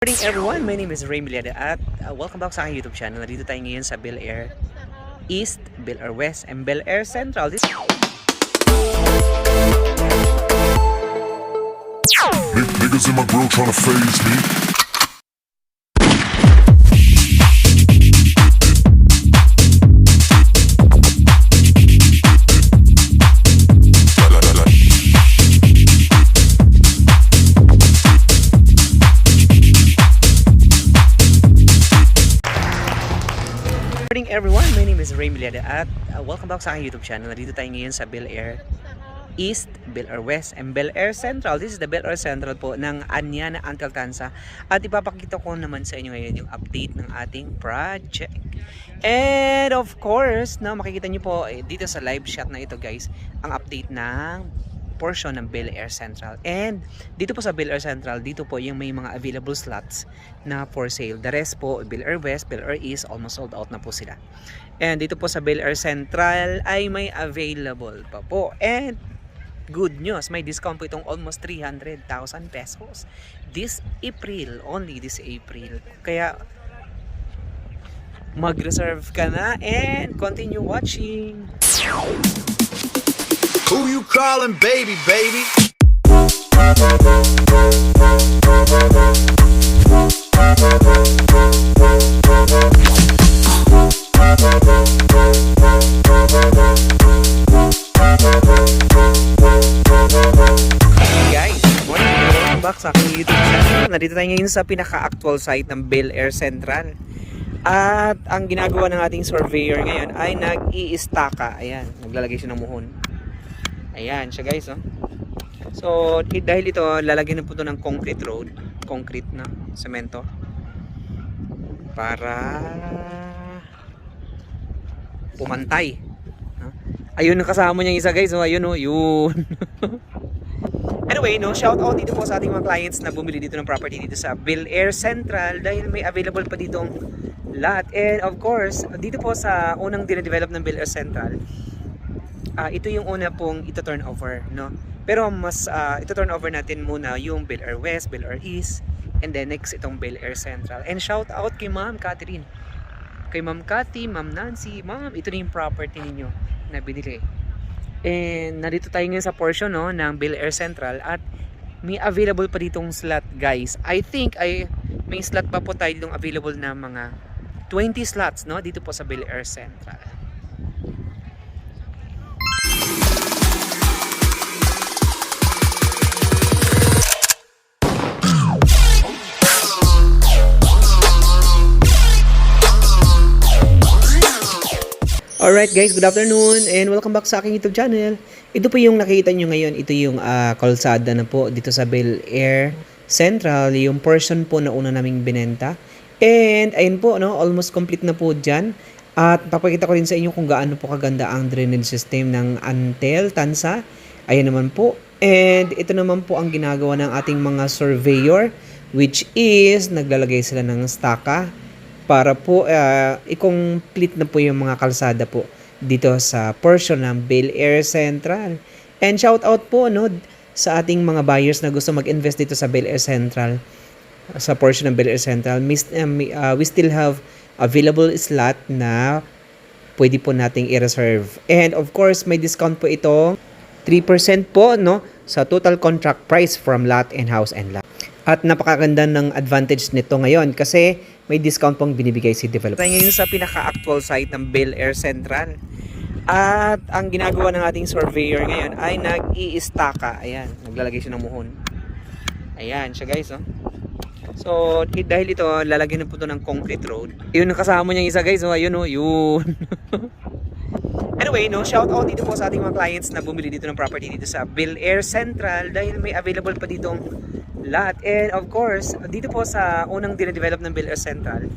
Good morning everyone, my name is Ray Miliada at welcome back sa aking YouTube channel. Nandito tayo ngayon sa Bel Air East, Bel Air West, and Bel Air Central. Niggas in my grill tryna phase me. Good morning everyone, my name is Ray Miliada at welcome back sa aking YouTube channel. Nandito tayo ngayon sa Bel Air East, Bel Air West, and Bel Air Central. This is the Bel Air Central po ng Anyana Antaltansa. At ipapakita ko naman sa inyo ngayon yung update ng ating project. And of course, makikita nyo po dito sa live shot na ito guys, ang update ng portion ng Bel Air Central. And dito po sa Bel Air Central, dito po yung may mga available slots na for sale. The rest po, Bel Air West, Bel Air East, almost sold out na po sila. And dito po sa Bel Air Central ay may available pa po. And good news, may discount po itong almost 300,000 pesos. This April, only this April. Kaya mag-reserve ka na and continue watching. Who you calling baby, baby? Guys, welcome back sa aking YouTube channel. Nandito tayo ngayon sa pinaka-actual site ng Bel Air Central. At ang ginagawa ng ating surveyor ngayon ay nag-i-staka. Ayan, naglalagay siya ng muhon. Ayan siya guys, oh. So dahil ito lalagyan na po ito ng concrete road, concrete na semento para pumantay, no? Ayun ang kasama niya isa guys, oh. Ayun, oh, yun. Anyway, shout out dito po sa ating mga clients na bumili dito ng property dito sa Bel Air Central dahil may available pa ditong lot. And of course, dito po sa unang dinedevelop ng Bel Air Central, ito yung una pong ito turn over, no? Pero mas ito turn over natin muna yung Bel Air West, Bel Air East, and then next itong Bel Air Central. And shout out kay Ma'am Catherine, kay Ma'am Cathy, Ma'am Nancy. Ma'am, ito na yung property ninyo na binili. And nandito tayo ngayon sa portion, no, ng Bel Air Central at may available pa ditong slot guys. I think may slot pa po tayo ditong available na mga 20 slots, no, dito po sa Bel Air Central. Alright guys, good afternoon and welcome back sa aking YouTube channel. Ito po yung nakikita nyo ngayon, ito yung kalsada na po dito sa Bel Air Central, yung portion po na una naming binenta. And ayun po, no, almost complete na po dyan. At papakita ko rin sa inyo kung gaano po kaganda ang drainage system ng Antaltansa. Ayan naman po. And ito naman po ang ginagawa ng ating mga surveyor, which is naglalagay sila ng staka para po i-complete na po yung mga kalsada po dito sa portion ng Bel Air Central. And shout out po, no, sa ating mga buyers na gusto mag-invest dito sa Bel Air Central, sa portion ng Bel Air Central. We still have available slot na pwede po nating i-reserve. And of course, may discount po ito, 3% po, no, sa total contract price from lot and house and lot. At napakaganda ng advantage nito ngayon kasi may discount pong binibigay si developer. Tayo ngayon sa pinaka-actual site ng Bel Air Central. At ang ginagawa ng ating surveyor ngayon ay nag-i-staka. Ayan, naglalagay siya ng muhon. Ayan siya guys, oh. So dahil ito lalagyan na po ito ng concrete road. Yun ang kasama niya isa guys, oh. Ayun, oh, yun. Anyway, shout out dito po sa ating mga clients na bumili dito ng property dito sa Bel Air Central dahil may available pa ditong lot. And of course, dito po sa unang dinedevelop ng Bel Air Central,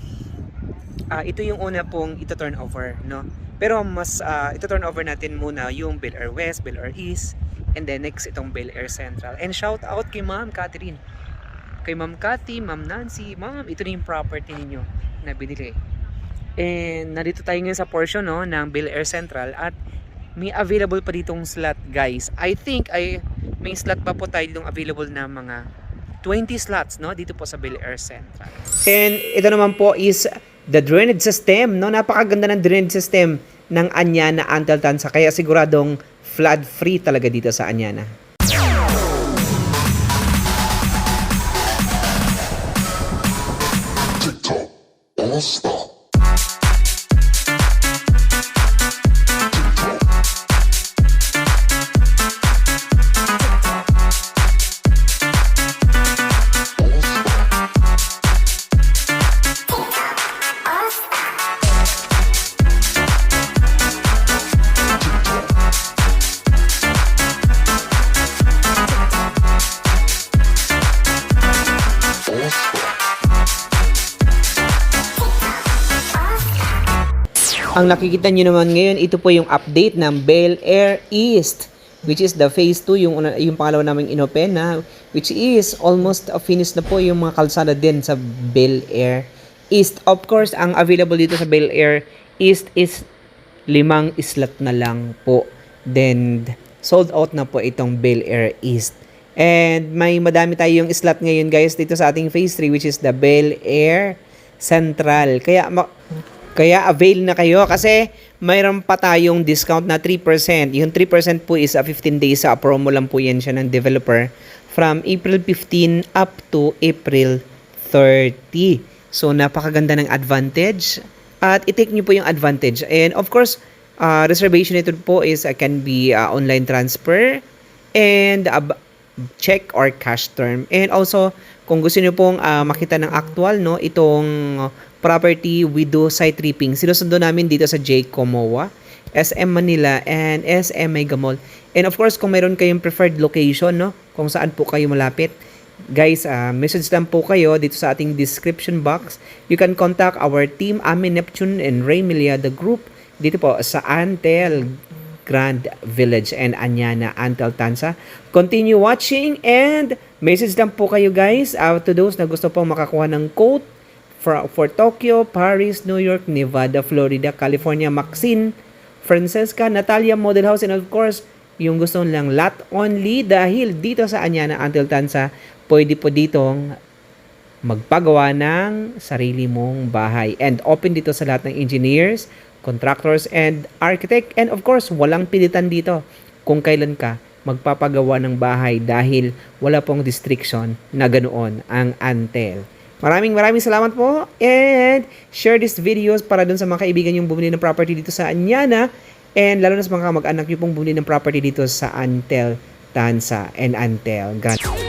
ito yung una pong ito turn over, no? Pero mas ito turn over natin muna yung Bel Air West, Bel Air East, and then next itong Bel Air Central. And shout out kay Ma'am Catherine, kay Ma'am Cathy, Ma'am Nancy. Ma'am, ito na yung property ninyo na binili. And nandito tayo ngayon sa portion, no, ng Bel Air Central at may available pa ditong slot guys. I think may slot pa po tayo ditong available na mga 20 slots, no, dito po sa Bel Air Central. And ito naman po is the drainage system, no? Napakaganda ng drainage system ng Anyana Anteltansa, kaya siguradong flood free talaga dito sa Anyana. TikTok, all stop. Ang nakikita nyo naman ngayon, ito po yung update ng Bel Air East, which is the phase 2, yung pangalawa naming inopen na, which is almost finished na po yung mga kalsada din sa Bel Air East. Of course, ang available dito sa Bel Air East is 5 slot na lang po. Then, sold out na po itong Bel Air East. And may madami tayong slot ngayon guys dito sa ating phase 3, which is the Bel Air Central. Kaya avail na kayo kasi mayroon pa tayong discount na 3%. Yung 3% po is 15 days sa promo lang po yan siya ng developer from April 15 up to April 30. So napakaganda ng advantage at i-take nyo po yung advantage. And of course, reservation ito po is can be online transfer and check or cash term. And also, kung gusto niyo pong makita ng actual, no, itong property, we do site tripping. Sinusundo namin dito sa J. Comoa, SM Manila, and SM Mega Mall. And of course, kung mayroon kayong preferred location, no, kung saan po kayo malapit, guys, message lang po kayo dito sa ating description box. You can contact our team, Ami Neptune and Ray Milia, the group, dito po sa Antel Grand Village and Anyana Anteltansa. Continue watching and message lang po kayo guys to those na gusto pong makakuha ng quote for Tokyo, Paris, New York, Nevada, Florida, California, Maxine, Francesca, Natalia Model House, and of course, yung gusto lang lot only dahil dito sa Anyana Anteltansa, pwede po ditong magpagawa ng sarili mong bahay. And open dito sa lahat ng engineers, contractors, and architect. And of course, walang pilitan dito kung kailan ka magpapagawa ng bahay dahil wala pong restriction na ganoon ang Antel. Maraming salamat po and share this videos para dun sa mga kaibigan yung bumili ng property dito sa Anyana and lalo na sa mga mag-anak nyo pong bumili ng property dito sa Anteltansa and Antel. God.